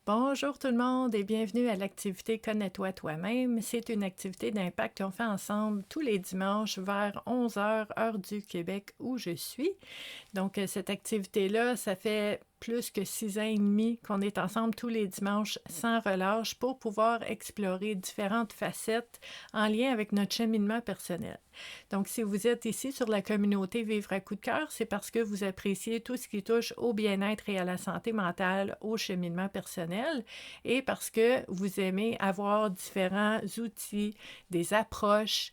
Bonjour tout le monde et bienvenue à l'activité Connais-toi toi-même. C'est une activité d'impact qu'on fait ensemble tous les dimanches vers 11 heures, heure du Québec où je suis. Donc, cette activité-là, ça fait plus que 6 ans et demi qu'on est ensemble tous les dimanches sans relâche pour pouvoir explorer différentes facettes en lien avec notre cheminement personnel. Donc, si vous êtes ici sur la communauté Vivre à coup de cœur, c'est parce que vous appréciez tout ce qui touche au bien-être et à la santé mentale, au cheminement personnel, et parce que vous aimez avoir différents outils, des approches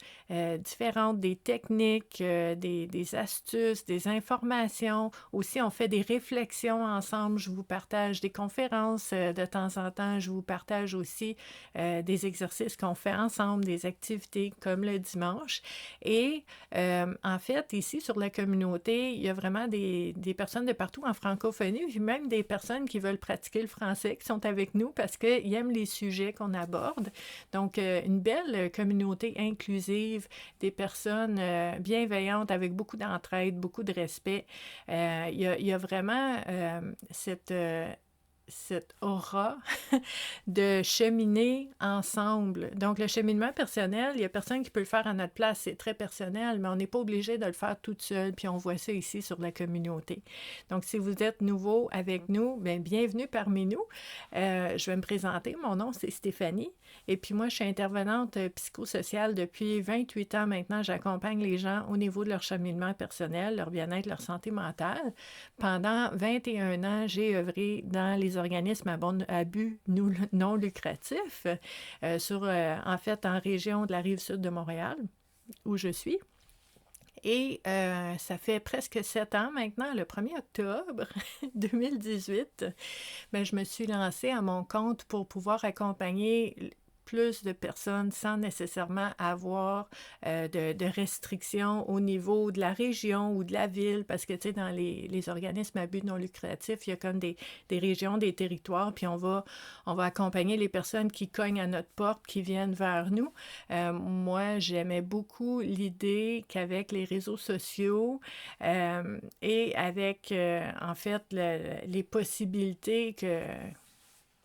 différentes, des techniques, des astuces, des informations. Aussi, on fait des réflexions ensemble. Je vous partage des conférences de temps en temps. Je vous partage aussi des exercices qu'on fait ensemble, des activités comme le dimanche. Et en fait, ici sur la communauté, il y a vraiment des personnes de partout en francophonie, puis même des personnes qui veulent pratiquer le français, qui sont avec nous parce qu'ils aiment les sujets qu'on aborde. Donc, une belle communauté inclusive, des personnes bienveillantes avec beaucoup d'entraide, beaucoup de respect. Il y a vraiment cette aura de cheminer ensemble. Donc, le cheminement personnel, il n'y a personne qui peut le faire à notre place. C'est très personnel, mais on n'est pas obligé de le faire toute seule. Puis on voit ça ici sur la communauté. Donc, si vous êtes nouveau avec nous, bien, bienvenue parmi nous. Je vais me présenter. Mon nom, c'est Stéphanie. Et puis moi, je suis intervenante psychosociale depuis 28 ans maintenant. J'accompagne les gens au niveau de leur cheminement personnel, leur bien-être, leur santé mentale. Pendant 21 ans, j'ai œuvré dans les organismes à but non lucratif, en fait, en région de la Rive-Sud de Montréal, où je suis. Et ça fait presque 7 ans maintenant, le 1er octobre 2018, ben, je me suis lancée à mon compte pour pouvoir accompagner plus de personnes sans nécessairement avoir de restrictions au niveau de la région ou de la ville, parce que, tu sais, dans les organismes à but non lucratif, il y a comme des régions, des territoires, puis on va accompagner les personnes qui cognent à notre porte, qui viennent vers nous. Moi, j'aimais beaucoup l'idée qu'avec les réseaux sociaux et avec, en fait, les possibilités que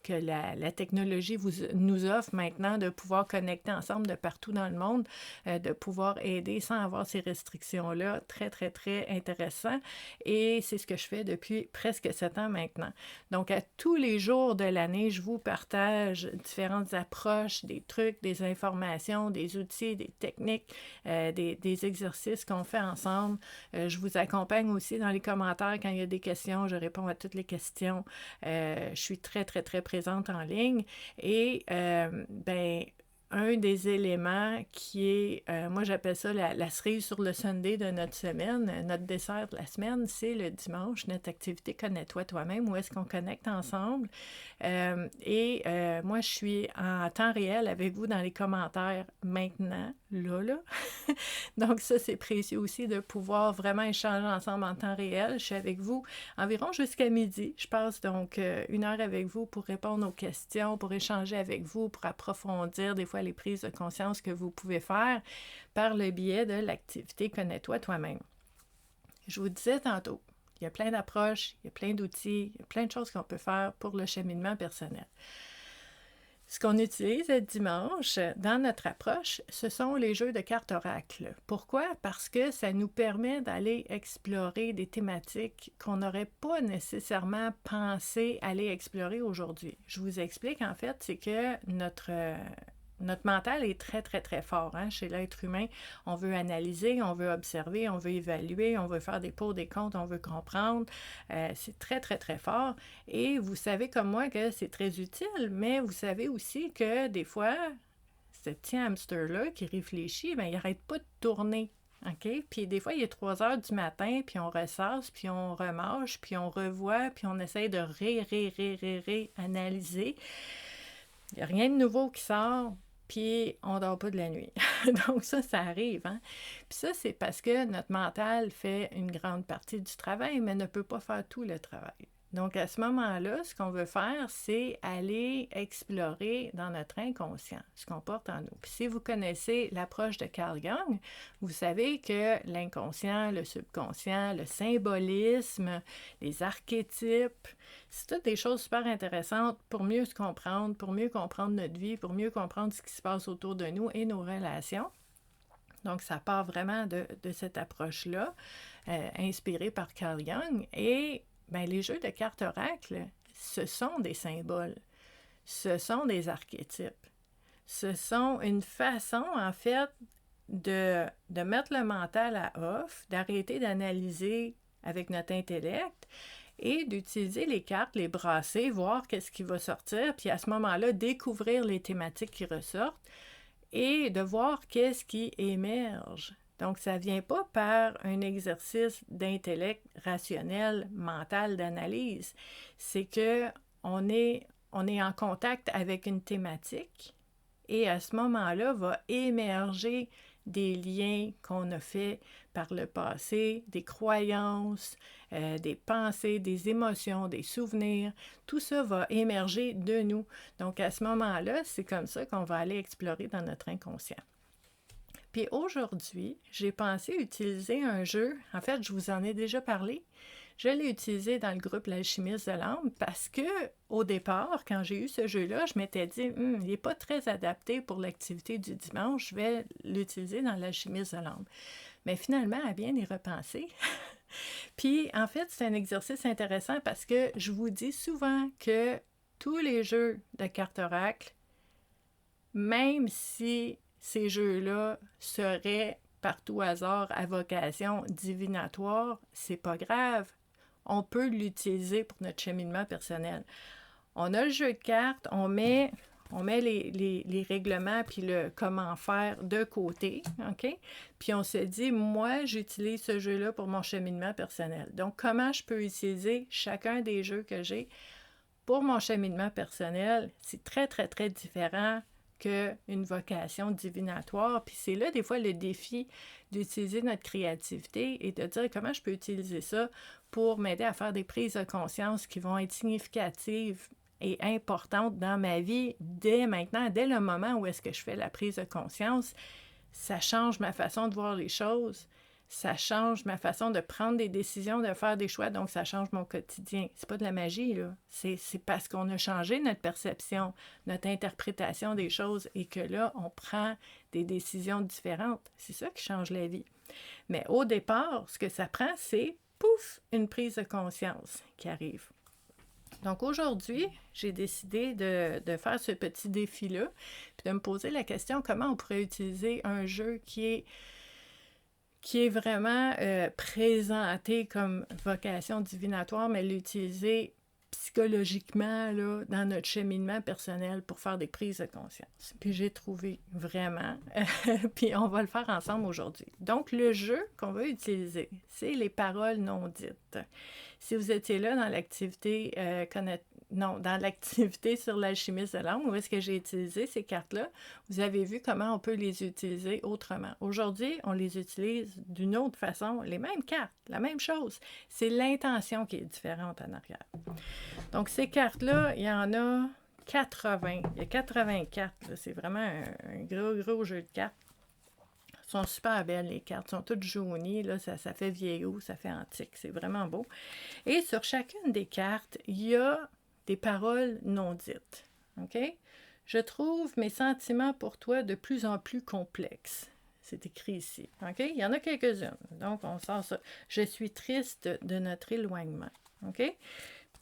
la technologie nous offre maintenant de pouvoir connecter ensemble de partout dans le monde, de pouvoir aider sans avoir ces restrictions-là. Très, très, très intéressant. Et c'est ce que je fais depuis presque 7 ans maintenant. Donc, à tous les jours de l'année, je vous partage différentes approches, des trucs, des informations, des outils, des techniques, des exercices qu'on fait ensemble. Je vous accompagne aussi dans les commentaires quand il y a des questions. Je réponds à toutes les questions. Je suis très, très, très présente en ligne et ben un des éléments qui est, moi j'appelle ça la cerise sur le Sunday de notre semaine, notre dessert de la semaine, c'est le dimanche, notre activité Connais-toi toi-même, où est-ce qu'on connecte ensemble. Moi je suis en temps réel avec vous dans les commentaires maintenant, là. Donc ça c'est précieux aussi de pouvoir vraiment échanger ensemble en temps réel. Je suis avec vous environ jusqu'à midi. Je passe donc 1 heure avec vous pour répondre aux questions, pour échanger avec vous, pour approfondir des fois les prises de conscience que vous pouvez faire par le biais de l'activité Connais-toi toi-même. Je vous disais tantôt, il y a plein d'approches, il y a plein d'outils, il y a plein de choses qu'on peut faire pour le cheminement personnel. Ce qu'on utilise le dimanche dans notre approche, ce sont les jeux de cartes oracle. Pourquoi? Parce que ça nous permet d'aller explorer des thématiques qu'on n'aurait pas nécessairement pensé aller explorer aujourd'hui. Je vous explique, en fait, c'est que notre mental est très, très, très fort. Chez l'être humain, on veut analyser, on veut observer, on veut évaluer, on veut faire des pour, des contre, on veut comprendre. C'est très, très, très fort. Et vous savez comme moi que c'est très utile, mais vous savez aussi que des fois, ce petit hamster-là qui réfléchit, bien, il n'arrête pas de tourner. OK? Puis des fois, il est 3 heures du matin, puis on ressasse, puis on remâche, puis on revoit, puis on essaye de réanalyser. Il n'y a rien de nouveau qui sort, puis on ne dort pas de la nuit. Donc ça arrive. Puis ça, c'est parce que notre mental fait une grande partie du travail, mais ne peut pas faire tout le travail. Donc, à ce moment-là, ce qu'on veut faire, c'est aller explorer dans notre inconscient ce qu'on porte en nous. Puis si vous connaissez l'approche de Carl Jung, vous savez que l'inconscient, le subconscient, le symbolisme, les archétypes, c'est toutes des choses super intéressantes pour mieux se comprendre, pour mieux comprendre notre vie, pour mieux comprendre ce qui se passe autour de nous et nos relations. Donc, ça part vraiment de cette approche-là, inspirée par Carl Jung. Et les jeux de cartes oracle, ce sont des symboles, ce sont des archétypes. Ce sont une façon, en fait, de mettre le mental à off, d'arrêter d'analyser avec notre intellect et d'utiliser les cartes, les brasser, voir qu'est-ce qui va sortir, puis à ce moment-là, découvrir les thématiques qui ressortent et de voir qu'est-ce qui émerge. Donc, ça ne vient pas par un exercice d'intellect rationnel, mental, d'analyse. C'est qu'on est en contact avec une thématique et à ce moment-là, va émerger des liens qu'on a faits par le passé, des croyances, des pensées, des émotions, des souvenirs. Tout ça va émerger de nous. Donc, à ce moment-là, c'est comme ça qu'on va aller explorer dans notre inconscient. Puis aujourd'hui, j'ai pensé utiliser un jeu. En fait, je vous en ai déjà parlé. Je l'ai utilisé dans le groupe L'Alchimiste de l'âme parce que, au départ, quand j'ai eu ce jeu-là, je m'étais dit, il n'est pas très adapté pour l'activité du dimanche, je vais l'utiliser dans L'Alchimiste de l'âme. Mais finalement, à bien y repenser. Puis, en fait, c'est un exercice intéressant parce que je vous dis souvent que tous les jeux de cartes oracle, même si ces jeux-là seraient par tout hasard à vocation divinatoire, c'est pas grave. On peut l'utiliser pour notre cheminement personnel. On a le jeu de cartes, on met les règlements puis le comment faire de côté, OK? Puis on se dit, moi, j'utilise ce jeu-là pour mon cheminement personnel. Donc, comment je peux utiliser chacun des jeux que j'ai pour mon cheminement personnel? C'est très, très, très différent qu'une vocation divinatoire. Puis c'est là, des fois, le défi d'utiliser notre créativité et de dire comment je peux utiliser ça pour m'aider à faire des prises de conscience qui vont être significatives et importantes dans ma vie dès maintenant, dès le moment où est-ce que je fais la prise de conscience. Ça change ma façon de voir les choses. Ça change ma façon de prendre des décisions, de faire des choix, donc ça change mon quotidien. C'est pas de la magie, là. C'est parce qu'on a changé notre perception, notre interprétation des choses et que là, on prend des décisions différentes. C'est ça qui change la vie. Mais au départ, ce que ça prend, c'est, pouf, une prise de conscience qui arrive. Donc aujourd'hui, j'ai décidé de faire ce petit défi-là, puis de me poser la question comment on pourrait utiliser un jeu qui est vraiment présenté comme vocation divinatoire, mais l'utiliser psychologiquement là, dans notre cheminement personnel pour faire des prises de conscience. Puis j'ai trouvé vraiment, puis on va le faire ensemble aujourd'hui. Donc le jeu qu'on va utiliser, c'est les paroles non dites. Si vous étiez là dans l'activité dans l'activité sur l'alchimiste de l'âme, où est-ce que j'ai utilisé ces cartes-là, vous avez vu comment on peut les utiliser autrement. Aujourd'hui, on les utilise d'une autre façon, les mêmes cartes, la même chose. C'est l'intention qui est différente en arrière. Donc, ces cartes-là, il y en a 80. Il y a 80 cartes. C'est vraiment un gros jeu de cartes. Elles sont super belles, les cartes. Elles sont toutes jaunies. Là, ça fait vieillot, ça fait antique. C'est vraiment beau. Et sur chacune des cartes, il y a des paroles non dites. OK? Je trouve mes sentiments pour toi de plus en plus complexes. C'est écrit ici. OK? Il y en a quelques-unes. Donc, on sort ça. Je suis triste de notre éloignement. OK?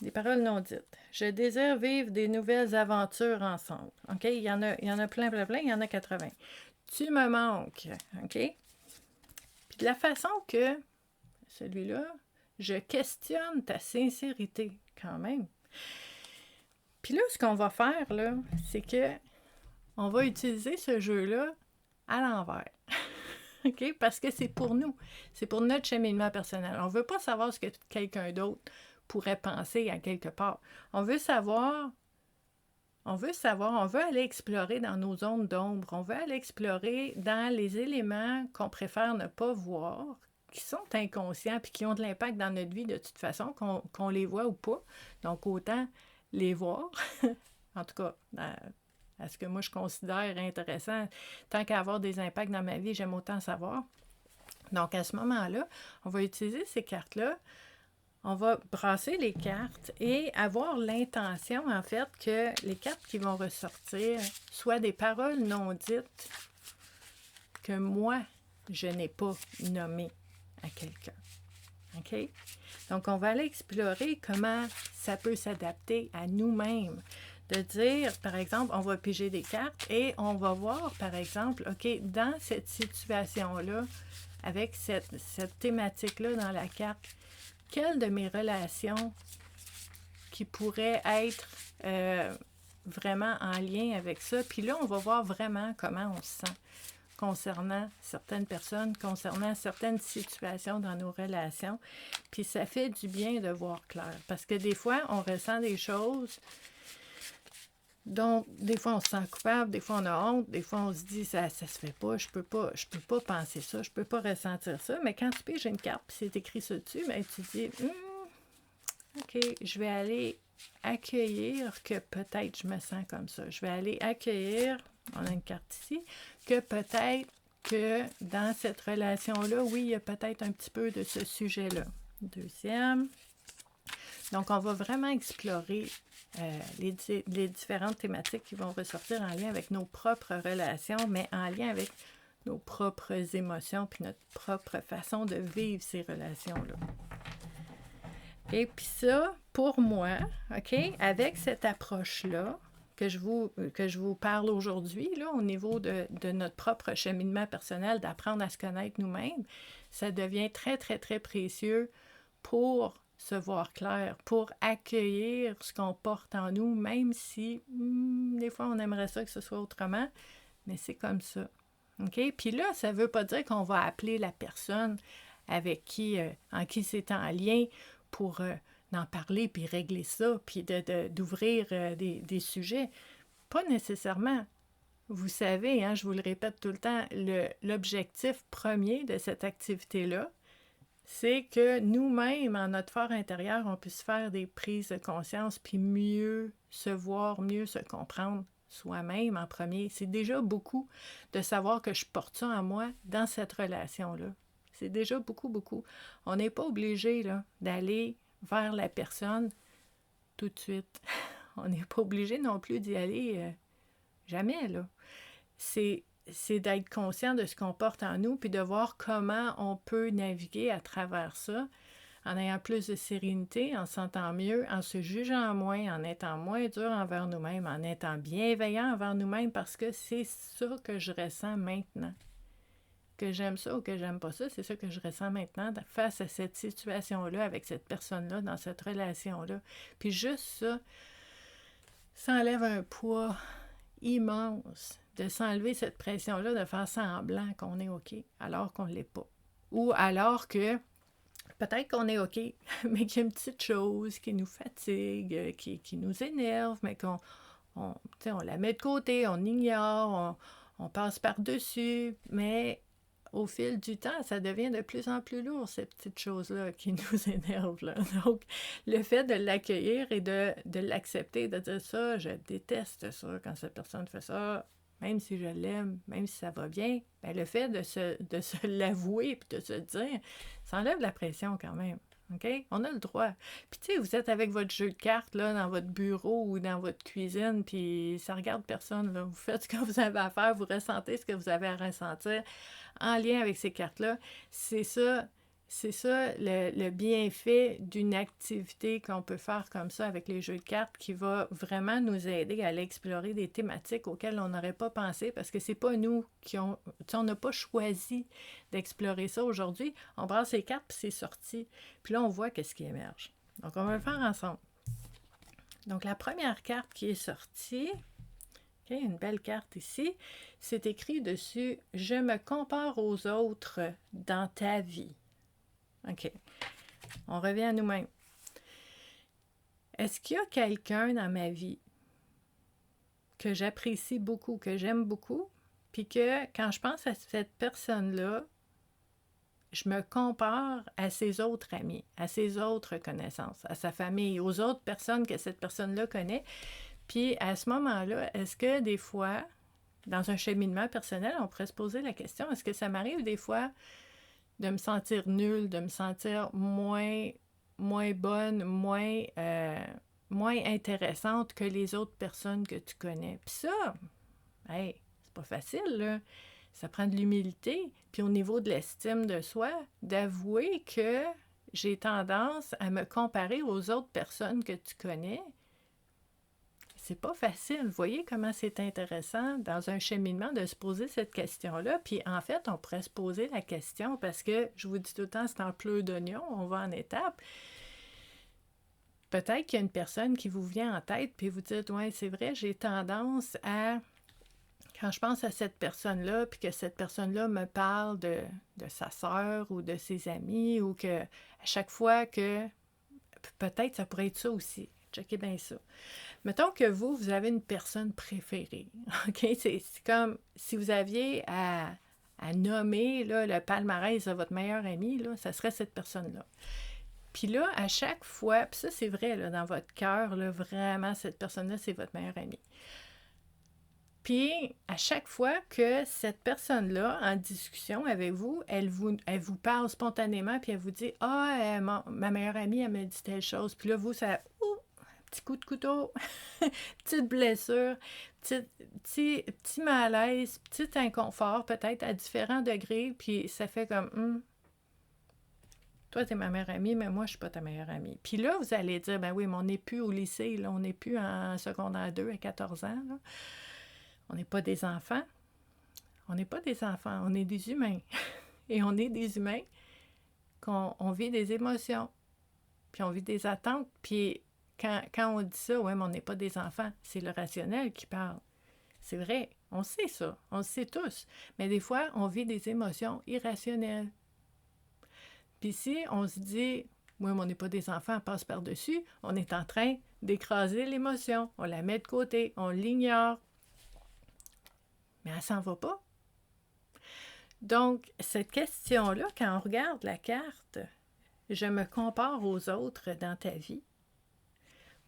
Des paroles non dites. Je désire vivre des nouvelles aventures ensemble. OK? Il y en a plein. Il y en a 80. Tu me manques. OK? Puis de la façon que celui-là, je questionne ta sincérité quand même. Puis là, ce qu'on va faire, là, c'est que on va utiliser ce jeu-là à l'envers. OK? Parce que c'est pour nous. C'est pour notre cheminement personnel. On ne veut pas savoir ce que quelqu'un d'autre pourrait penser à quelque part. On veut aller explorer dans nos zones d'ombre. On veut aller explorer dans les éléments qu'on préfère ne pas voir, qui sont inconscients puis qui ont de l'impact dans notre vie de toute façon, qu'on les voit ou pas. Donc, autant les voir, en tout cas, à ce que moi je considère intéressant. Tant qu'à avoir des impacts dans ma vie, j'aime autant savoir. Donc, à ce moment-là, on va utiliser ces cartes-là. On va brasser les cartes et avoir l'intention, en fait, que les cartes qui vont ressortir soient des paroles non dites que moi, je n'ai pas nommées à quelqu'un. OK? Donc, on va aller explorer comment ça peut s'adapter à nous-mêmes. De dire, par exemple, on va piger des cartes et on va voir, par exemple, OK, dans cette situation-là, avec cette thématique-là dans la carte, quelle de mes relations qui pourraient être vraiment en lien avec ça? Puis là, on va voir vraiment comment on se sent concernant certaines personnes, concernant certaines situations dans nos relations. Puis ça fait du bien de voir clair. Parce que des fois, on ressent des choses. Donc, des fois, on se sent coupable, des fois, on a honte, des fois, on se dit, ça se fait pas, je peux pas penser ça, je peux pas ressentir ça. Mais quand tu piges une carte, puis c'est écrit ça dessus, bien, tu dis, OK, je vais aller accueillir que peut-être je me sens comme ça. Je vais aller accueillir, on a une carte ici, que peut-être que dans cette relation-là, oui, il y a peut-être un petit peu de ce sujet-là. Deuxième. Donc, on va vraiment explorer les différentes thématiques qui vont ressortir en lien avec nos propres relations, mais en lien avec nos propres émotions puis notre propre façon de vivre ces relations-là. Et puis ça, pour moi, OK, avec cette approche-là que je vous parle aujourd'hui, là, au niveau de notre propre cheminement personnel, d'apprendre à se connaître nous-mêmes, ça devient très, très, très précieux pour se voir clair, pour accueillir ce qu'on porte en nous, même si des fois on aimerait ça que ce soit autrement, mais c'est comme ça. OK? Puis là, ça ne veut pas dire qu'on va appeler la personne avec qui, en qui c'est en lien pour en parler, puis régler ça, puis d'ouvrir des sujets. Pas nécessairement. Vous savez, hein, je vous le répète tout le temps, l'objectif premier de cette activité-là, c'est que nous-mêmes, en notre fort intérieur, on puisse faire des prises de conscience puis mieux se voir, mieux se comprendre soi-même en premier. C'est déjà beaucoup de savoir que je porte ça en moi dans cette relation-là. C'est déjà beaucoup, beaucoup. On n'est pas obligé là, d'aller vers la personne tout de suite. On n'est pas obligé non plus d'y aller jamais, là. C'est d'être conscient de ce qu'on porte en nous, puis de voir comment on peut naviguer à travers ça, en ayant plus de sérénité, en se sentant mieux, en se jugeant moins, en étant moins dur envers nous-mêmes, en étant bienveillant envers nous-mêmes, parce que c'est ça que je ressens maintenant. Que j'aime ça ou que j'aime pas ça, c'est ça que je ressens maintenant face à cette situation-là, avec cette personne-là, dans cette relation-là. Puis juste ça enlève un poids immense de s'enlever cette pression-là, de faire semblant qu'on est OK, alors qu'on ne l'est pas. Ou alors que peut-être qu'on est OK, mais qu'il y a une petite chose qui nous fatigue, qui nous énerve, mais qu'on la met de côté, on ignore, on passe par-dessus, mais au fil du temps, ça devient de plus en plus lourd, ces petites choses-là qui nous énervent, là. Donc, le fait de l'accueillir et de l'accepter, de dire ça, je déteste ça quand cette personne fait ça, même si je l'aime, même si ça va bien, bien, le fait de se l'avouer et de se dire, ça enlève la pression quand même. OK? On a le droit. Puis tu sais, vous êtes avec votre jeu de cartes là, dans votre bureau ou dans votre cuisine, puis ça regarde personne, là. Vous faites ce que vous avez à faire, vous ressentez ce que vous avez à ressentir en lien avec ces cartes-là. C'est ça le bienfait d'une activité qu'on peut faire comme ça avec les jeux de cartes qui va vraiment nous aider à aller explorer des thématiques auxquelles on n'aurait pas pensé parce que c'est pas nous on n'a pas choisi d'explorer ça aujourd'hui. On brasse les cartes puis c'est sorti. Puis là, on voit qu'est-ce qui émerge. Donc, on va le faire ensemble. Donc, la première carte qui est sortie, okay, une belle carte ici, c'est écrit dessus « Je me compare aux autres dans ta vie ». OK. On revient à nous-mêmes. Est-ce qu'il y a quelqu'un dans ma vie que j'apprécie beaucoup, que j'aime beaucoup, puis que quand je pense à cette personne-là, je me compare à ses autres amis, à ses autres connaissances, à sa famille, aux autres personnes que cette personne-là connaît. Puis à ce moment-là, est-ce que des fois, dans un cheminement personnel, on pourrait se poser la question, est-ce que ça m'arrive des fois de me sentir nulle, de me sentir moins bonne, moins intéressante que les autres personnes que tu connais? Puis ça, hey, c'est pas facile, là. Ça prend de l'humilité. Puis au niveau de l'estime de soi, d'avouer que j'ai tendance à me comparer aux autres personnes que tu connais. C'est pas facile. Vous voyez comment c'est intéressant dans un cheminement de se poser cette question-là. Puis en fait, on pourrait se poser la question parce que, je vous dis tout le temps, c'est en pleurs d'oignon, on va en étapes. Peut-être qu'il y a une personne qui vous vient en tête, puis vous dites, ouais, c'est vrai, j'ai tendance à, quand je pense à cette personne-là, puis que cette personne-là me parle de sa sœur ou de ses amis, ou que à chaque fois que, peut-être ça pourrait être ça aussi. Checkez bien ça. Mettons que vous avez une personne préférée. OK? C'est comme si vous aviez à nommer là, le palmarès de votre meilleur ami, là, ça serait cette personne-là. Puis là, à chaque fois, puis ça c'est vrai, là, dans votre cœur, là, vraiment, cette personne-là, c'est votre meilleur ami. Puis, à chaque fois que cette personne-là, en discussion avec vous, elle vous parle spontanément, puis elle vous dit « Ah, ma meilleure amie, elle me dit telle chose. » Puis là, vous, ça... petit coup de couteau, petite blessure, petit malaise, petit inconfort, peut-être à différents degrés, puis ça fait comme toi, t'es ma meilleure amie, mais moi, je suis pas ta meilleure amie. Puis là, vous allez dire, ben oui, mais on n'est plus au lycée, là, on n'est plus en secondaire 2 à 14 ans, là. On n'est pas des enfants. On n'est pas des enfants, on est des humains. Et on est des humains qu'on vit des émotions, puis on vit des attentes, puis quand on dit ça, ouais, mais on n'est pas des enfants, c'est le rationnel qui parle. C'est vrai, on sait ça, on le sait tous. Mais des fois, on vit des émotions irrationnelles. Puis si on se dit, ouais, mais on n'est pas des enfants, on passe par-dessus, on est en train d'écraser l'émotion, on la met de côté, on l'ignore. Mais elle s'en va pas. Donc, cette question-là, quand on regarde la carte, je me compare aux autres dans ta vie,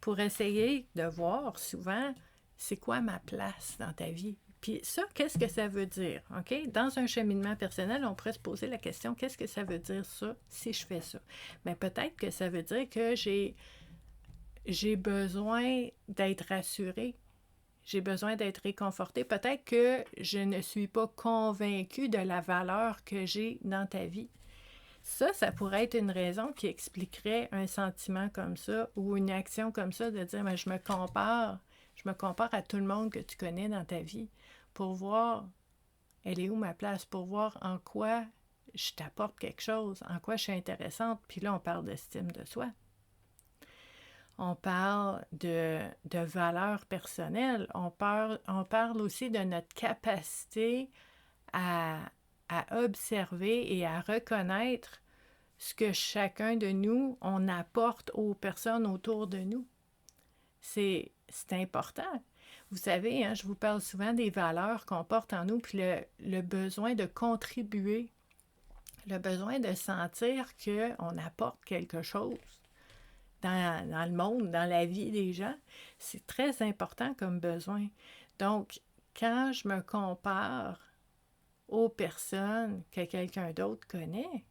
pour essayer de voir souvent c'est quoi ma place dans ta vie. Puis ça, qu'est-ce que ça veut dire? OK? Dans un cheminement personnel, on pourrait se poser la question, qu'est-ce que ça veut dire ça, si je fais ça? Bien, peut-être que ça veut dire que j'ai besoin d'être rassurée. J'ai besoin d'être réconfortée. Peut-être que je ne suis pas convaincue de la valeur que j'ai dans ta vie. Ça pourrait être une raison qui expliquerait un sentiment comme ça ou une action comme ça, de dire, mais je me compare à tout le monde que tu connais dans ta vie pour voir, elle est où ma place, pour voir en quoi je t'apporte quelque chose, en quoi je suis intéressante. Puis là, on parle d'estime de soi. On parle de valeur personnelle. On parle aussi de notre capacité à observer et à reconnaître ce que chacun de nous, on apporte aux personnes autour de nous. C'est important. Vous savez, hein, je vous parle souvent des valeurs qu'on porte en nous, puis le besoin de contribuer, le besoin de sentir qu'on apporte quelque chose dans le monde, dans la vie des gens. C'est très important comme besoin. Donc, quand je me compare aux personnes que quelqu'un d'autre connaît,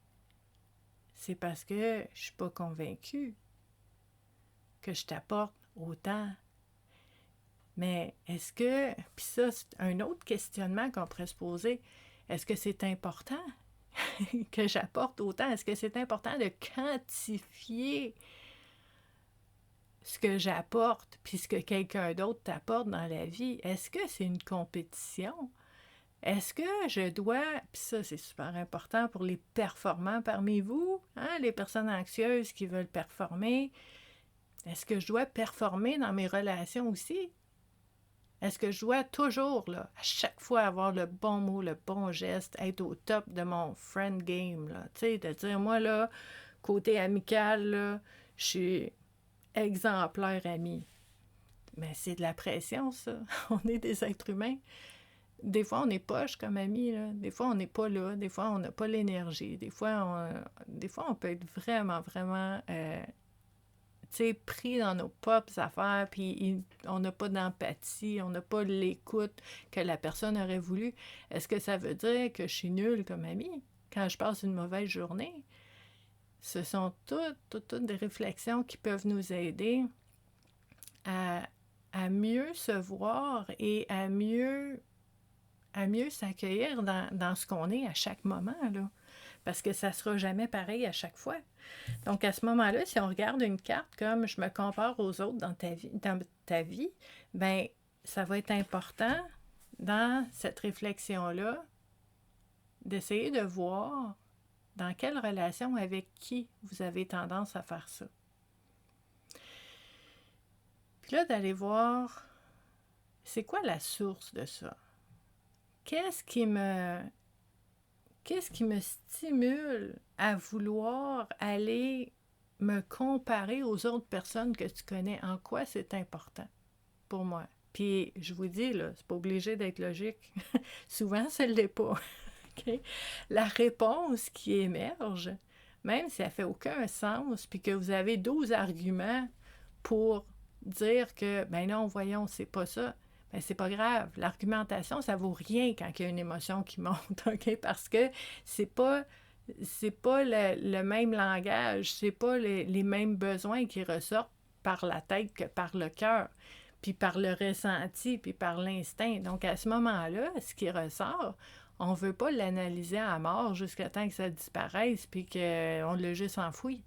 c'est parce que je ne suis pas convaincue que je t'apporte autant. Mais est-ce que, puis ça, c'est un autre questionnement qu'on pourrait se poser, est-ce que c'est important que j'apporte autant? Est-ce que c'est important de quantifier ce que j'apporte puis ce que quelqu'un d'autre t'apporte dans la vie? Est-ce que c'est une compétition? Est-ce que je dois, puis ça c'est super important pour les performants parmi vous, hein, les personnes anxieuses qui veulent performer, est-ce que je dois performer dans mes relations aussi? Est-ce que je dois toujours, là, à chaque fois avoir le bon mot, le bon geste, être au top de mon friend game, là, tu sais, de dire, moi, là, côté amical, là, je suis exemplaire ami. Mais c'est de la pression, ça. On est des êtres humains. Des fois, on est poche comme amis, là. Des fois, on n'est pas là. Des fois, on n'a pas l'énergie. Des fois, on peut être vraiment, vraiment, tu sais, pris dans nos propres affaires, puis on n'a pas d'empathie, on n'a pas l'écoute que la personne aurait voulu. Est-ce que ça veut dire que je suis nulle comme amie quand je passe une mauvaise journée? Ce sont toutes des réflexions qui peuvent nous aider à, à mieux se voir et à mieux s'accueillir dans ce qu'on est à chaque moment, là. Parce que ça ne sera jamais pareil à chaque fois. Donc, à ce moment-là, si on regarde une carte comme je me compare aux autres dans ta vie, ben ça va être important dans cette réflexion-là d'essayer de voir dans quelle relation, avec qui vous avez tendance à faire ça. Puis là, d'aller voir, c'est quoi la source de ça? Qu'est-ce qui me stimule à vouloir aller me comparer aux autres personnes que tu connais? En quoi c'est important pour moi? Puis, je vous dis, là, c'est pas obligé d'être logique. Souvent, ça ne l'est pas. Okay? La réponse qui émerge, même si elle fait aucun sens, puis que vous avez 12 arguments pour dire que, ben non, voyons, c'est pas ça, ben c'est pas grave. L'argumentation, ça vaut rien quand il y a une émotion qui monte, OK? Parce que c'est pas le même langage, c'est pas les mêmes besoins qui ressortent par la tête que par le cœur, puis par le ressenti, puis par l'instinct. Donc, à ce moment-là, ce qui ressort, on ne veut pas l'analyser à mort jusqu'à temps que ça disparaisse, puis qu'on l'a juste enfoui.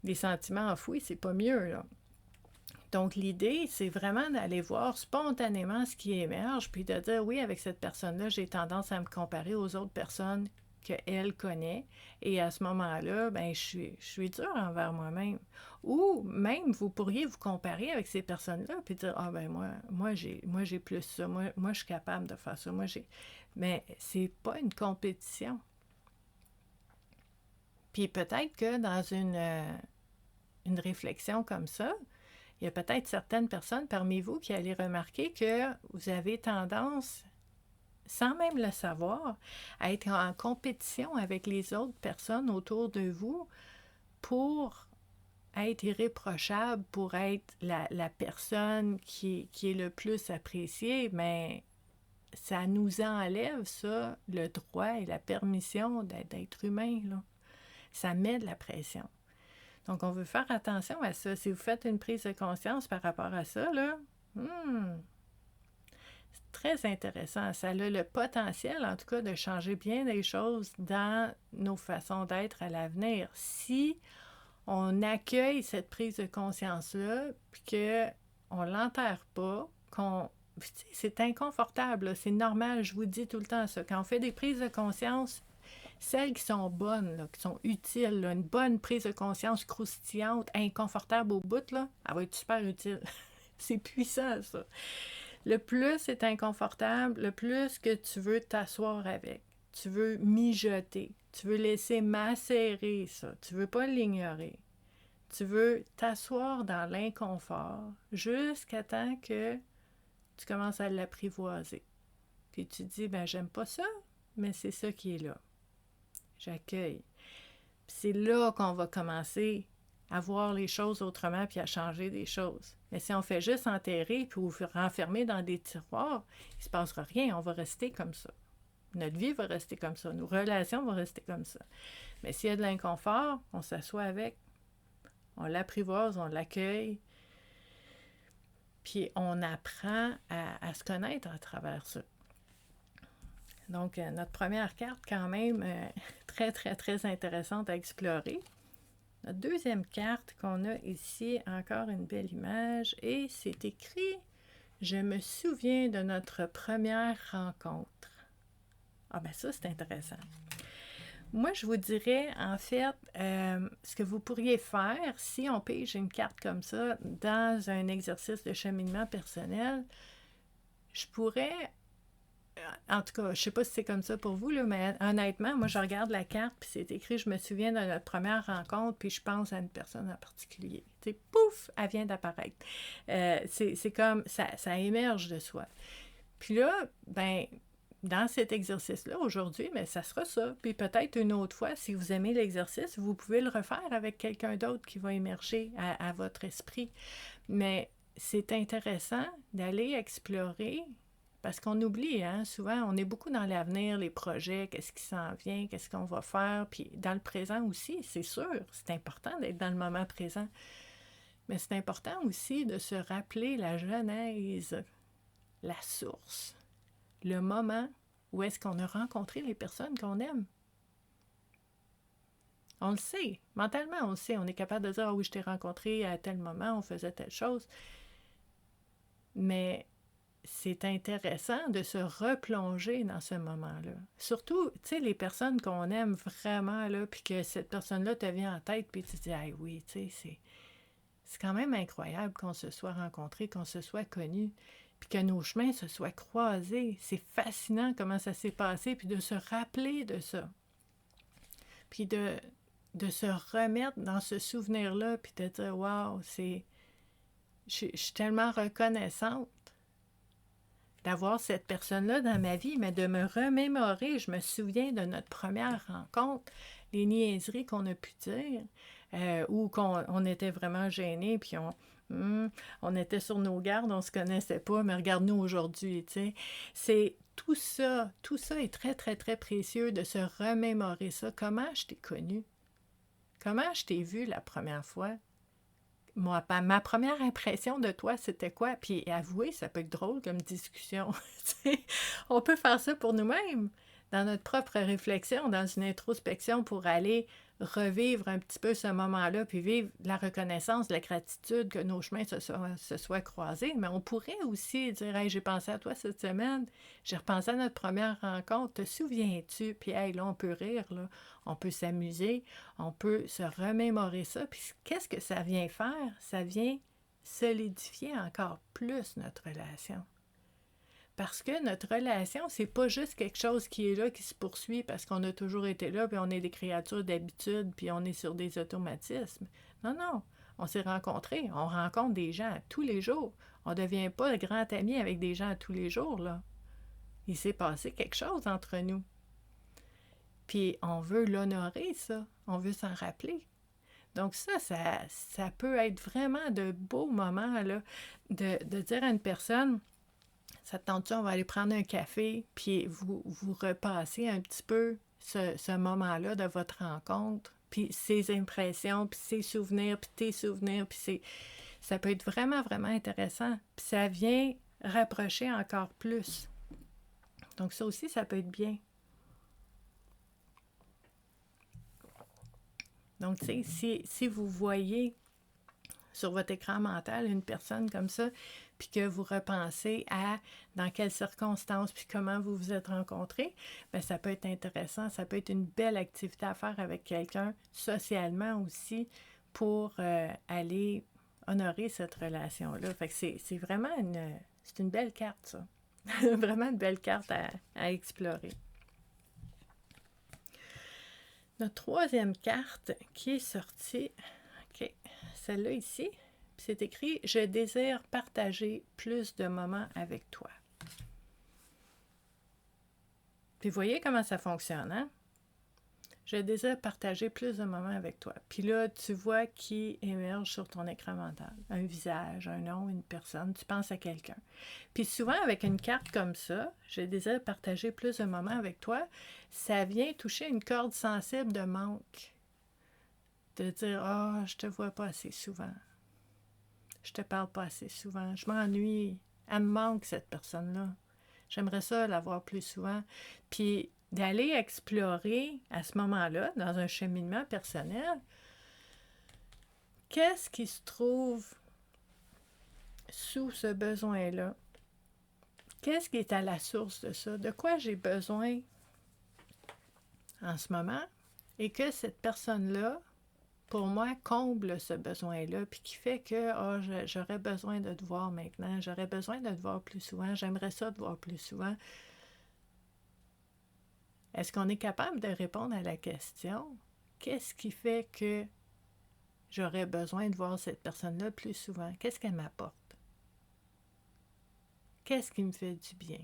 Les sentiments enfouis, c'est pas mieux, là. Donc, l'idée, c'est vraiment d'aller voir spontanément ce qui émerge, puis de dire, oui, avec cette personne-là, j'ai tendance à me comparer aux autres personnes qu'elle connaît, et à ce moment-là, ben, je suis dure envers moi-même. Ou même, vous pourriez vous comparer avec ces personnes-là, puis dire, ah ben moi j'ai plus ça, moi je suis capable de faire ça, Mais c'est pas une compétition. Puis peut-être que dans une réflexion comme ça, il y a peut-être certaines personnes parmi vous qui allaient remarquer que vous avez tendance, sans même le savoir, à être en compétition avec les autres personnes autour de vous pour être irréprochable, pour être la personne qui est le plus appréciée, mais ça nous enlève, ça, le droit et la permission d'être humain, là. Ça met de la pression. Donc, on veut faire attention à ça. Si vous faites une prise de conscience par rapport à ça, là, c'est très intéressant. Ça a le potentiel, en tout cas, de changer bien des choses dans nos façons d'être à l'avenir. Si on accueille cette prise de conscience-là, puis qu'on ne l'enterre pas, c'est inconfortable, là, c'est normal, je vous dis tout le temps ça. Quand on fait des prises de conscience, celles qui sont bonnes, là, qui sont utiles, là, une bonne prise de conscience croustillante, inconfortable au bout, là, elle va être super utile. C'est puissant, ça. Le plus c'est inconfortable, le plus que tu veux t'asseoir avec. Tu veux mijoter. Tu veux laisser macérer ça. Tu veux pas l'ignorer. Tu veux t'asseoir dans l'inconfort jusqu'à temps que tu commences à l'apprivoiser. Puis tu dis, ben j'aime pas ça, mais c'est ça qui est là. J'accueille. Puis c'est là qu'on va commencer à voir les choses autrement puis à changer des choses. Mais si on fait juste enterrer puis vous renfermer dans des tiroirs, il ne se passera rien, on va rester comme ça. Notre vie va rester comme ça, nos relations vont rester comme ça. Mais s'il y a de l'inconfort, on s'assoit avec, on l'apprivoise, on l'accueille, puis on apprend à se connaître à travers ça. Donc, notre première carte, quand même, très, très, très intéressante à explorer. Notre deuxième carte qu'on a ici, encore une belle image, et c'est écrit « Je me souviens de notre première rencontre ». Ah ben ça, c'est intéressant. Moi, je vous dirais, en fait, ce que vous pourriez faire, si on pige une carte comme ça, dans un exercice de cheminement personnel, je pourrais... En tout cas, je sais pas si c'est comme ça pour vous, là, mais honnêtement, moi, je regarde la carte, puis c'est écrit « Je me souviens de notre première rencontre », puis je pense à une personne en particulier. Tu sais, pouf, elle vient d'apparaître. C'est comme, ça émerge de soi. Puis là, ben, dans cet exercice-là, aujourd'hui, mais ça sera ça. Puis peut-être une autre fois, si vous aimez l'exercice, vous pouvez le refaire avec quelqu'un d'autre qui va émerger à votre esprit. Mais c'est intéressant d'aller explorer, parce qu'on oublie, hein, souvent, on est beaucoup dans l'avenir, les projets, qu'est-ce qui s'en vient, qu'est-ce qu'on va faire, puis dans le présent aussi, c'est sûr, c'est important d'être dans le moment présent. Mais c'est important aussi de se rappeler la genèse, la source, le moment où est-ce qu'on a rencontré les personnes qu'on aime. On le sait, mentalement on le sait, on est capable de dire « Ah oui, je t'ai rencontré à tel moment, on faisait telle chose ». Mais c'est intéressant de se replonger dans ce moment-là. Surtout, tu sais, les personnes qu'on aime vraiment, là, puis que cette personne-là te vient en tête, puis tu te dis « Ah oui, tu sais, c'est quand même incroyable qu'on se soit rencontrés, qu'on se soit connus, puis que nos chemins se soient croisés. C'est fascinant comment ça s'est passé, puis de se rappeler de ça. Puis de se remettre dans ce souvenir-là, puis de dire « Wow, je suis tellement reconnaissante d'avoir cette personne-là dans ma vie, mais de me remémorer. Je me souviens de notre première rencontre, les niaiseries qu'on a pu dire, ou qu'on était vraiment gênés, puis on était sur nos gardes, on se connaissait pas, mais regarde-nous aujourd'hui, tu sais. C'est tout ça est très, très, très précieux de se remémorer ça. Comment je t'ai connu? Comment je t'ai vu la première fois? Moi, ma première impression de toi, c'était quoi? Puis avouer, ça peut être drôle comme discussion. On peut faire ça pour nous-mêmes, dans notre propre réflexion, dans une introspection pour aller revivre un petit peu ce moment-là, puis vivre la reconnaissance, la gratitude que nos chemins se soient croisés. Mais on pourrait aussi dire « Hey, j'ai pensé à toi cette semaine, j'ai repensé à notre première rencontre, te souviens-tu? » Puis hey, là, on peut rire, là, on peut s'amuser, on peut se remémorer ça. Puis qu'est-ce que ça vient faire? Ça vient solidifier encore plus notre relation. Parce que notre relation, c'est pas juste quelque chose qui est là, qui se poursuit parce qu'on a toujours été là, puis on est des créatures d'habitude, puis on est sur des automatismes. Non, non. On s'est rencontrés. On rencontre des gens tous les jours. On ne devient pas grand ami avec des gens tous les jours, là. Il s'est passé quelque chose entre nous. Puis on veut l'honorer, ça. On veut s'en rappeler. Donc ça peut être vraiment de beaux moments, là, de dire à une personne... Ça te tente-tu, on va aller prendre un café, puis vous repassez un petit peu ce moment-là de votre rencontre, puis ses impressions, puis ses souvenirs, puis tes souvenirs, puis ça peut être vraiment, vraiment intéressant. Puis ça vient rapprocher encore plus. Donc ça aussi, ça peut être bien. Donc, tu sais, si vous voyez sur votre écran mental une personne comme ça, puis que vous repensez à dans quelles circonstances, puis comment vous vous êtes rencontrés, bien, ça peut être intéressant, ça peut être une belle activité à faire avec quelqu'un, socialement aussi, pour aller honorer cette relation-là. Fait que c'est vraiment c'est une belle carte, ça. Vraiment une belle carte à explorer. Notre troisième carte qui est sortie, OK, celle-là ici, c'est écrit « Je désire partager plus de moments avec toi ». Puis vous voyez comment ça fonctionne, hein? Je désire partager plus de moments avec toi. Puis là, tu vois qui émerge sur ton écran mental. Un visage, un nom, une personne. Tu penses à quelqu'un. Puis souvent, avec une carte comme ça, je désire partager plus de moments avec toi, ça vient toucher une corde sensible de manque. De dire « Ah, je te vois pas assez souvent. Je te parle pas assez souvent. Je m'ennuie. Elle me manque, cette personne-là. J'aimerais ça la voir plus souvent. » Puis d'aller explorer à ce moment-là, dans un cheminement personnel, qu'est-ce qui se trouve sous ce besoin-là? Qu'est-ce qui est à la source de ça? De quoi j'ai besoin en ce moment? Et que cette personne-là, pour moi, comble ce besoin-là, puis qui fait que j'aurais besoin de te voir maintenant, j'aurais besoin de te voir plus souvent, j'aimerais ça te voir plus souvent. Est-ce qu'on est capable de répondre à la question? Qu'est-ce qui fait que j'aurais besoin de voir cette personne-là plus souvent? Qu'est-ce qu'elle m'apporte? Qu'est-ce qui me fait du bien?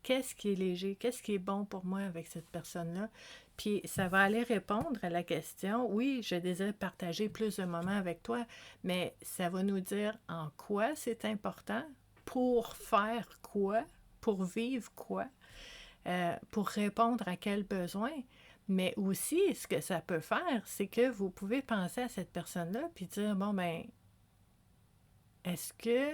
Qu'est-ce qui est léger? Qu'est-ce qui est bon pour moi avec cette personne-là? Puis ça va aller répondre à la question, oui, je désire partager plus de moments avec toi, mais ça va nous dire en quoi c'est important, pour faire quoi, pour vivre quoi, pour répondre à quel besoin. Mais aussi, ce que ça peut faire, c'est que vous pouvez penser à cette personne-là puis dire, bon, ben, est-ce que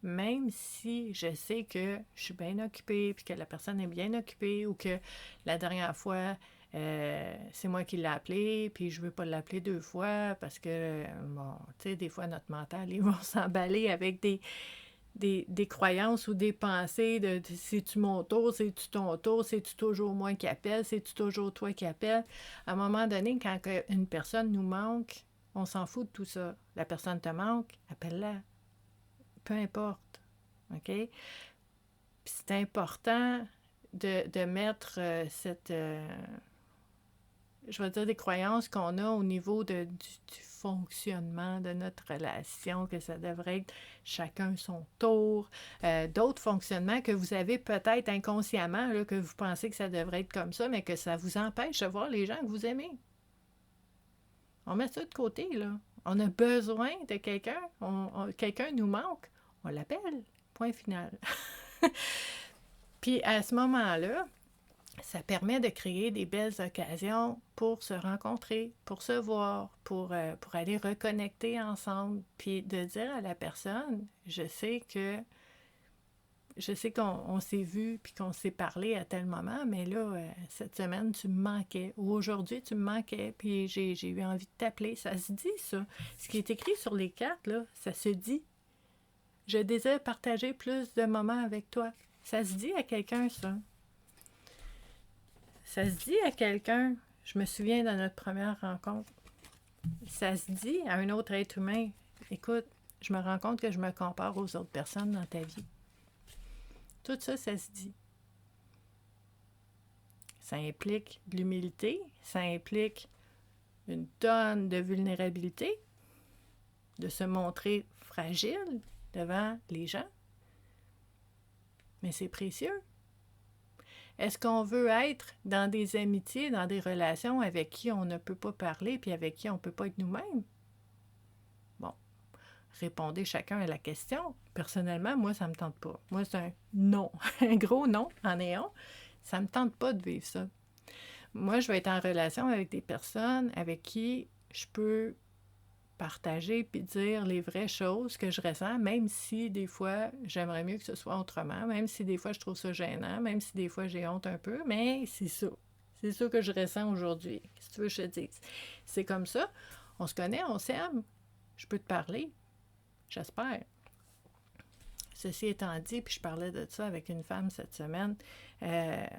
même si je sais que je suis bien occupée puis que la personne est bien occupée ou que la dernière fois, c'est moi qui l'ai appelé puis je veux pas l'appeler 2 fois parce que, bon, tu sais, des fois, notre mental, ils vont s'emballer avec des croyances ou des pensées de c'est-tu mon tour, c'est-tu ton tour, c'est-tu toujours moi qui appelle, c'est-tu toujours toi qui appelle. À un moment donné, quand une personne nous manque, on s'en fout de tout ça. La personne te manque, appelle-la. Peu importe. OK? Puis c'est important de mettre cette, je vais dire, des croyances qu'on a au niveau du fonctionnement de notre relation, que ça devrait être chacun son tour. D'autres fonctionnements que vous avez peut-être inconsciemment, là, que vous pensez que ça devrait être comme ça, mais que ça vous empêche de voir les gens que vous aimez. On met ça de côté, là. On a besoin de quelqu'un. Quelqu'un nous manque. On l'appelle. Point final. Puis à ce moment-là, ça permet de créer des belles occasions pour se rencontrer, pour se voir, pour aller reconnecter ensemble, puis de dire à la personne, je sais qu'on s'est vu puis qu'on s'est parlé à tel moment, mais là, cette semaine, tu me manquais, ou aujourd'hui, tu me manquais, puis j'ai eu envie de t'appeler. Ça se dit, ça. Ce qui est écrit sur les cartes, là, ça se dit. Je désire partager plus de moments avec toi. Ça se dit à quelqu'un, ça. Ça se dit à quelqu'un, je me souviens de notre première rencontre, ça se dit à un autre être humain, écoute, je me rends compte que je me compare aux autres personnes dans ta vie. Tout ça, ça se dit. Ça implique de l'humilité, ça implique une tonne de vulnérabilité, de se montrer fragile devant les gens. Mais c'est précieux. Est-ce qu'on veut être dans des amitiés, dans des relations avec qui on ne peut pas parler puis avec qui on ne peut pas être nous-mêmes? Bon, répondez chacun à la question. Personnellement, moi, ça ne me tente pas. Moi, c'est un non, un gros non en néon. Ça ne me tente pas de vivre ça. Moi, je vais être en relation avec des personnes avec qui je peux partager puis dire les vraies choses que je ressens, même si des fois, j'aimerais mieux que ce soit autrement, même si des fois, je trouve ça gênant, même si des fois, j'ai honte un peu, mais c'est ça. C'est ça que je ressens aujourd'hui. Qu'est-ce que tu veux que je te dise? C'est comme ça. On se connaît, on s'aime. Je peux te parler. J'espère. Ceci étant dit, puis je parlais de ça avec une femme cette semaine,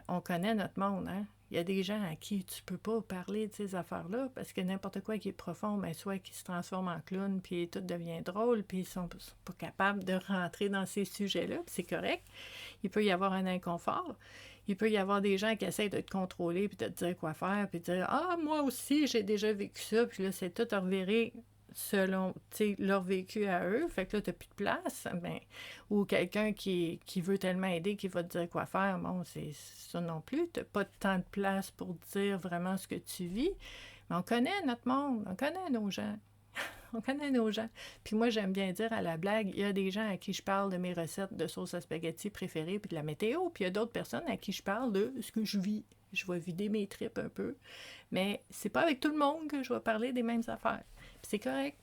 on connaît notre monde, hein? Il y a des gens à qui tu peux pas parler de ces affaires-là parce que n'importe quoi qui est profond, ben soit qui se transforme en clown, puis tout devient drôle, puis ils sont pas capables de rentrer dans ces sujets-là, puis c'est correct. Il peut y avoir un inconfort. Il peut y avoir des gens qui essayent de te contrôler, puis de te dire quoi faire, puis de dire « Ah, moi aussi, j'ai déjà vécu ça », puis là, c'est tout à revirer selon leur vécu à eux, fait que là, t'as plus de place, ben, ou quelqu'un qui veut tellement aider qu'il va te dire quoi faire, bon, c'est ça non plus, t'as pas tant de place pour dire vraiment ce que tu vis, mais on connaît notre monde, on connaît nos gens, on connaît nos gens, puis moi, j'aime bien dire à la blague, il y a des gens à qui je parle de mes recettes de sauce à spaghetti préférées, puis de la météo, puis il y a d'autres personnes à qui je parle de ce que je vis, je vais vider mes tripes un peu, mais c'est pas avec tout le monde que je vais parler des mêmes affaires. Puis c'est correct.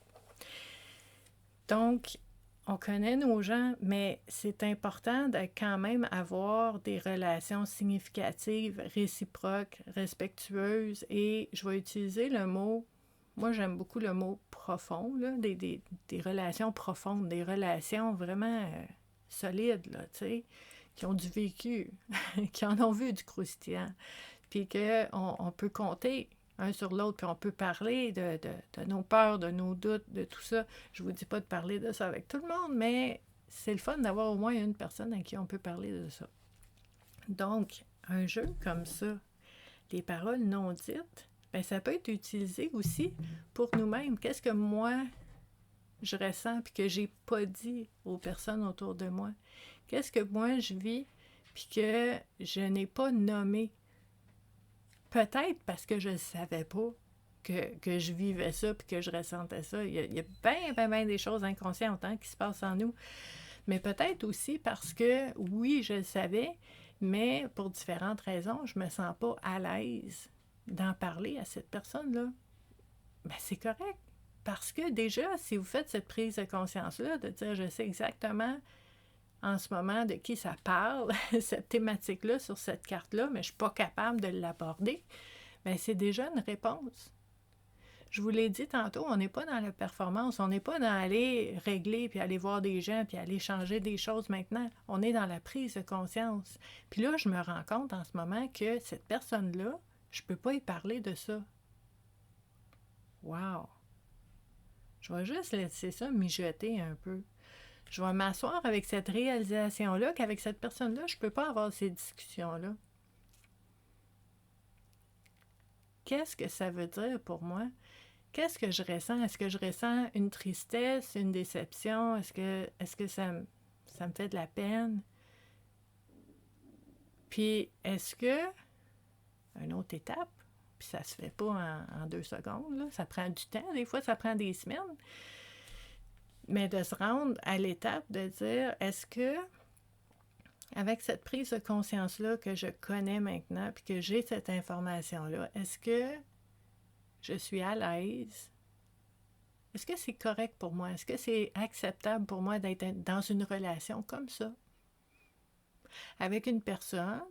Donc, on connaît nos gens, mais c'est important de quand même avoir des relations significatives, réciproques, respectueuses, et je vais utiliser le mot, moi j'aime beaucoup le mot profond, là, des relations profondes, des relations vraiment solides, là, tu sais, qui ont du vécu, qui en ont vu du croustillant, puis qu'on peut compter un sur l'autre, puis on peut parler de nos peurs, de nos doutes, de tout ça. Je vous dis pas de parler de ça avec tout le monde, mais c'est le fun d'avoir au moins une personne à qui on peut parler de ça. Donc, un jeu comme ça, les paroles non dites, ben ça peut être utilisé aussi pour nous-mêmes. Qu'est-ce que moi, je ressens puis que j'ai pas dit aux personnes autour de moi? Qu'est-ce que moi je vis puis que je n'ai pas nommé? Peut-être parce que je ne savais pas que je vivais ça puis que je ressentais ça. Il y a bien des choses inconscientes qui se passent en nous. Mais peut-être aussi parce que, oui, je le savais, mais pour différentes raisons, je me sens pas à l'aise d'en parler à cette personne-là. Ben, c'est correct. Parce que déjà, si vous faites cette prise de conscience-là, de dire je sais exactement en ce moment de qui ça parle, cette thématique-là sur cette carte-là, mais je ne suis pas capable de l'aborder, bien, c'est déjà une réponse. Je vous l'ai dit tantôt, on n'est pas dans la performance, on n'est pas dans aller régler, puis aller voir des gens, puis aller changer des choses maintenant. On est dans la prise de conscience. Puis là, je me rends compte en ce moment que cette personne-là, je ne peux pas y parler de ça. Wow! Je vais juste laisser ça mijoter un peu. Je vais m'asseoir avec cette réalisation-là qu'avec cette personne-là, je ne peux pas avoir ces discussions-là. Qu'est-ce que ça veut dire pour moi? Qu'est-ce que je ressens? Est-ce que je ressens une tristesse, une déception? Est-ce que ça me fait de la peine? Puis, est-ce que, une autre étape, puis ça se fait pas en 2 secondes, là, ça prend du temps, des fois ça prend des semaines, mais de se rendre à l'étape de dire, est-ce que, avec cette prise de conscience-là que je connais maintenant, puis que j'ai cette information-là, est-ce que je suis à l'aise? Est-ce que c'est correct pour moi? Est-ce que c'est acceptable pour moi d'être dans une relation comme ça? Avec une personne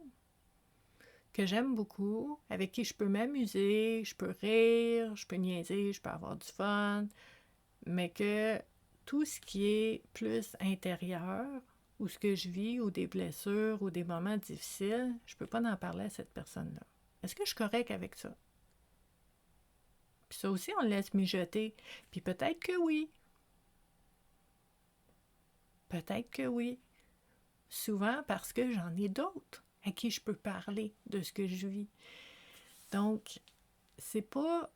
que j'aime beaucoup, avec qui je peux m'amuser, je peux rire, je peux niaiser, je peux avoir du fun, mais que tout ce qui est plus intérieur, ou ce que je vis, ou des blessures, ou des moments difficiles, je ne peux pas en parler à cette personne-là. Est-ce que je suis correcte avec ça? Puis ça aussi, on le laisse mijoter. Puis peut-être que oui. Peut-être que oui. Souvent parce que j'en ai d'autres à qui je peux parler de ce que je vis. Donc, c'est pas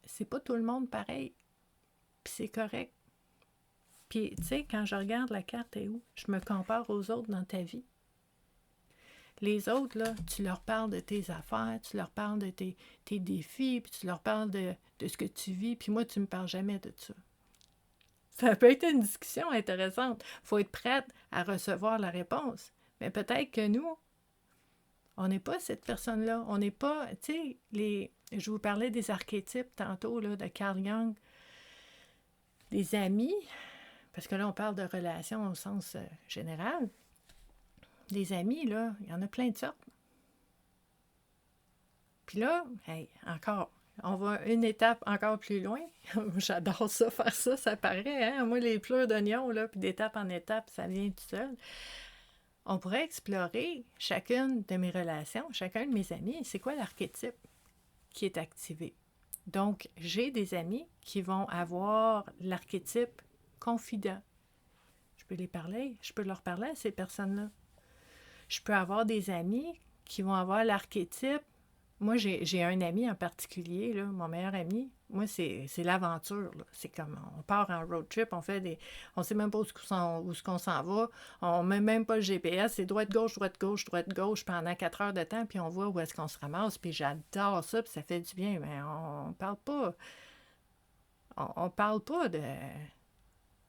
tout le monde pareil. Puis c'est correct. Puis, tu sais, quand je regarde la carte et où, je me compare aux autres dans ta vie. Les autres, là, tu leur parles de tes affaires, tu leur parles de tes défis, puis tu leur parles de ce que tu vis, puis moi, tu me parles jamais de ça. Ça peut être une discussion intéressante. Il faut être prête à recevoir la réponse. Mais peut-être que nous, on n'est pas cette personne-là. On n'est pas, tu sais, je vous parlais des archétypes tantôt, là, de Carl Jung, des amis, parce que là, on parle de relations au sens général. Des amis, là, il y en a plein de sortes. Puis là, hey, encore, on va une étape encore plus loin. J'adore ça, faire ça, ça paraît, hein? Moi, les pleurs d'oignons, là, puis d'étape en étape, ça vient tout seul. On pourrait explorer chacune de mes relations, chacun de mes amis, c'est quoi l'archétype qui est activé. Donc, j'ai des amis qui vont avoir l'archétype confident. Je peux leur parler à ces personnes-là. Je peux avoir des amis qui vont avoir l'archétype. Moi, j'ai un ami en particulier, là, mon meilleur ami. Moi, c'est l'aventure. Là. C'est comme, on part en road trip, on sait même pas où est-ce qu'on s'en va. On met même pas le GPS. C'est droite-gauche, droite-gauche, droite-gauche pendant 4 heures de temps, puis on voit où est-ce qu'on se ramasse. Puis j'adore ça, puis ça fait du bien. Mais on parle pas... On parle pas de...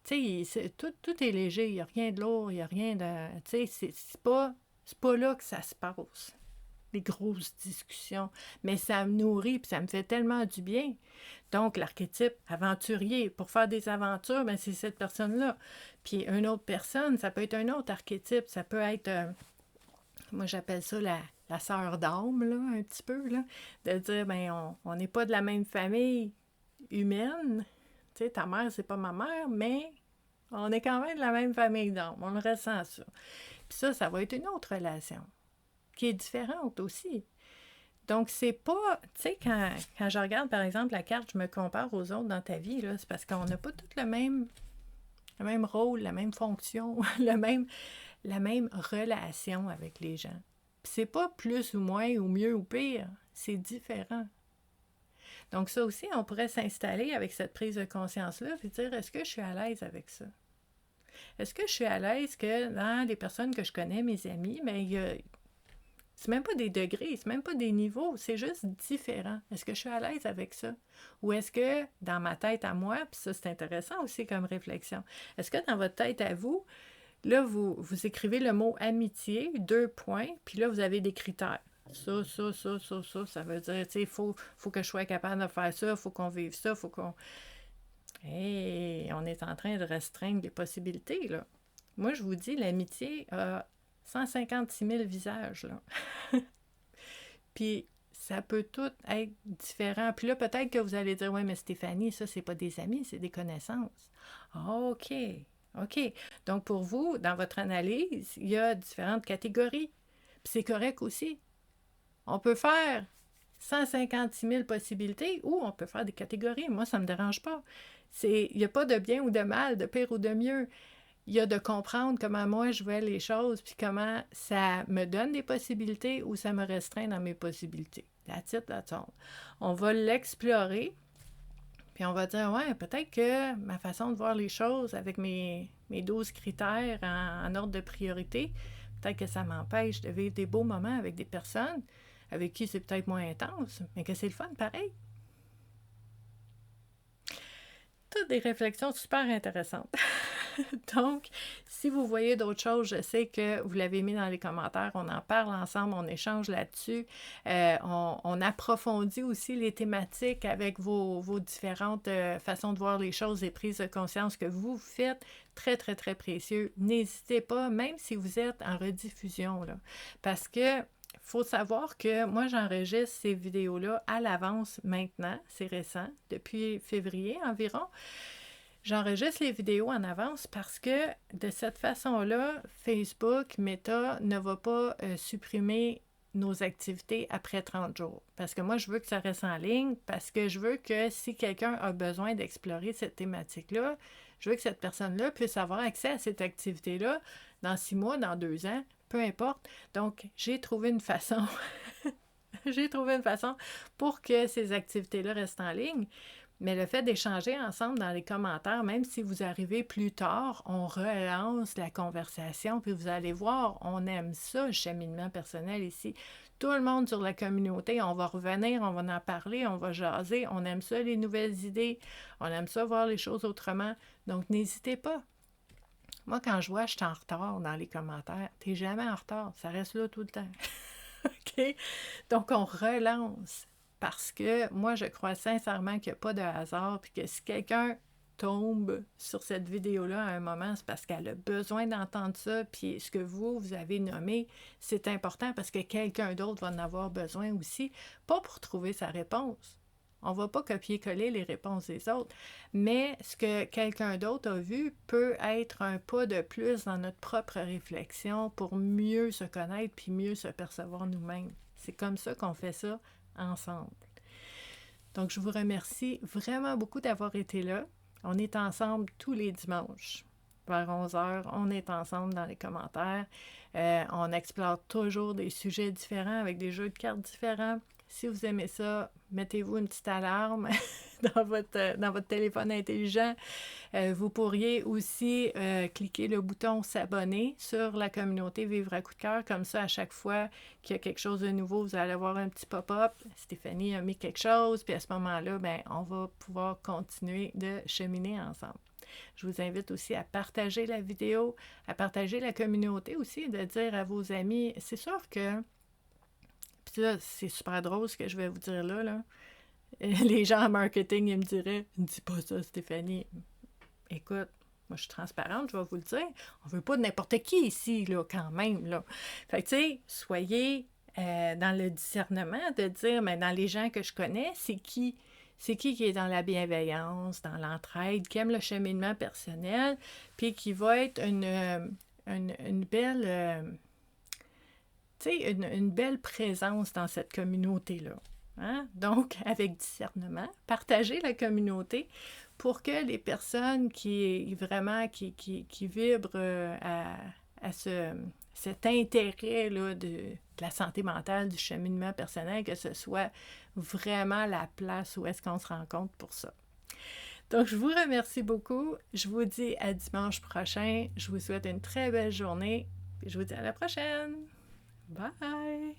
Tu sais, tout est léger. Il n'y a rien de lourd, il n'y a rien de... Tu sais, c'est pas là que ça se passe. Les grosses discussions, mais ça me nourrit, puis ça me fait tellement du bien. Donc, l'archétype aventurier, pour faire des aventures, ben c'est cette personne-là. Puis une autre personne, ça peut être un autre archétype, ça peut être, moi j'appelle ça la sœur d'âme, là, un petit peu, là, de dire, ben on n'est pas de la même famille humaine, tu sais, ta mère, c'est pas ma mère, mais on est quand même de la même famille d'âme, on le ressent ça. Puis ça va être une autre relation qui est différente aussi. Donc, c'est pas... Tu sais, quand je regarde, par exemple, la carte, je me compare aux autres dans ta vie, là, c'est parce qu'on n'a pas tous le même rôle, la même fonction, la même relation avec les gens. Puis c'est pas plus ou moins, ou mieux ou pire, c'est différent. Donc ça aussi, on pourrait s'installer avec cette prise de conscience-là et dire, est-ce que je suis à l'aise avec ça? Est-ce que je suis à l'aise que dans les personnes que je connais, mes amis, mais c'est même pas des degrés, c'est même pas des niveaux, c'est juste différent. Est-ce que je suis à l'aise avec ça? Ou est-ce que dans ma tête à moi, puis ça c'est intéressant aussi comme réflexion, est-ce que dans votre tête à vous, là vous écrivez le mot amitié, 2 points, puis là vous avez des critères. Ça veut dire, tu sais, faut que je sois capable de faire ça, faut qu'on vive ça, faut qu'on... Hey, on est en train de restreindre les possibilités, là. Moi, je vous dis, l'amitié a 156 000 visages, là. Puis, ça peut tout être différent. Puis là, peut-être que vous allez dire, ouais, mais Stéphanie, ça, c'est pas des amis, c'est des connaissances. OK, OK. Donc, pour vous, dans votre analyse, il y a différentes catégories. Puis c'est correct aussi. On peut faire 156 000 possibilités ou on peut faire des catégories. Moi, ça ne me dérange pas. Il n'y a pas de bien ou de mal, de pire ou de mieux. Il y a de comprendre comment moi je vois les choses, puis comment ça me donne des possibilités ou ça me restreint dans mes possibilités. That's it, that's all. On va l'explorer, puis on va dire, ouais, peut-être que ma façon de voir les choses avec mes 12 critères en ordre de priorité, peut-être que ça m'empêche de vivre des beaux moments avec des personnes avec qui c'est peut-être moins intense, mais que c'est le fun pareil. Toutes des réflexions super intéressantes. Donc, si vous voyez d'autres choses, je sais que vous l'avez mis dans les commentaires, on en parle ensemble, on échange là-dessus, on approfondit aussi les thématiques avec vos différentes façons de voir les choses et prises de conscience que vous faites, très, très, très précieux. N'hésitez pas, même si vous êtes en rediffusion, là, parce que faut savoir que moi, j'enregistre ces vidéos-là à l'avance maintenant, c'est récent, depuis février environ. J'enregistre les vidéos en avance parce que de cette façon-là, Facebook, Meta ne va pas supprimer nos activités après 30 jours. Parce que moi, je veux que ça reste en ligne, parce que je veux que si quelqu'un a besoin d'explorer cette thématique-là, je veux que cette personne-là puisse avoir accès à cette activité-là dans 6 mois, dans 2 ans, peu importe. Donc, j'ai trouvé une façon pour que ces activités-là restent en ligne. Mais le fait d'échanger ensemble dans les commentaires, même si vous arrivez plus tard, on relance la conversation, puis vous allez voir, on aime ça, le cheminement personnel ici. Tout le monde sur la communauté, on va revenir, on va en parler, on va jaser, on aime ça, les nouvelles idées, on aime ça, voir les choses autrement. Donc, n'hésitez pas. Moi, quand je vois, je suis en retard dans les commentaires. T'es jamais en retard, ça reste là tout le temps. OK? Donc, on relance. Parce que moi, je crois sincèrement qu'il n'y a pas de hasard, puis que si quelqu'un tombe sur cette vidéo-là à un moment, c'est parce qu'elle a besoin d'entendre ça, puis ce que vous avez nommé, c'est important parce que quelqu'un d'autre va en avoir besoin aussi, pas pour trouver sa réponse. On ne va pas copier-coller les réponses des autres, mais ce que quelqu'un d'autre a vu peut être un pas de plus dans notre propre réflexion pour mieux se connaître puis mieux se percevoir nous-mêmes. C'est comme ça qu'on fait ça ensemble. Donc, je vous remercie vraiment beaucoup d'avoir été là. On est ensemble tous les dimanches. Vers 11h, on est ensemble dans les commentaires. On explore toujours des sujets différents avec des jeux de cartes différents. Si vous aimez ça, mettez-vous une petite alarme dans votre téléphone intelligent. Vous pourriez aussi cliquer le bouton « S'abonner » sur la communauté Vivre à coup de cœur. Comme ça, à chaque fois qu'il y a quelque chose de nouveau, vous allez avoir un petit pop-up. Stéphanie a mis quelque chose, puis à ce moment-là, on va pouvoir continuer de cheminer ensemble. Je vous invite aussi à partager la vidéo, à partager la communauté aussi, de dire à vos amis, c'est sûr que... Puis là, c'est super drôle ce que je vais vous dire là. Les gens en marketing, ils me diraient, « Dis pas ça, Stéphanie. » Écoute, moi, je suis transparente, je vais vous le dire. On veut pas de n'importe qui ici, là, quand même, là. Fait que, tu sais, soyez dans le discernement de dire, mais dans les gens que je connais, c'est qui est dans la bienveillance, dans l'entraide, qui aime le cheminement personnel, puis qui va être une belle... tu sais, une belle présence dans cette communauté-là. Hein? Donc, avec discernement, partagez la communauté pour que les personnes qui vibrent cet intérêt là, de la santé mentale, du cheminement personnel, que ce soit vraiment la place où est-ce qu'on se rencontre pour ça. Donc, je vous remercie beaucoup. Je vous dis à dimanche prochain. Je vous souhaite une très belle journée. Et je vous dis à la prochaine. Bye!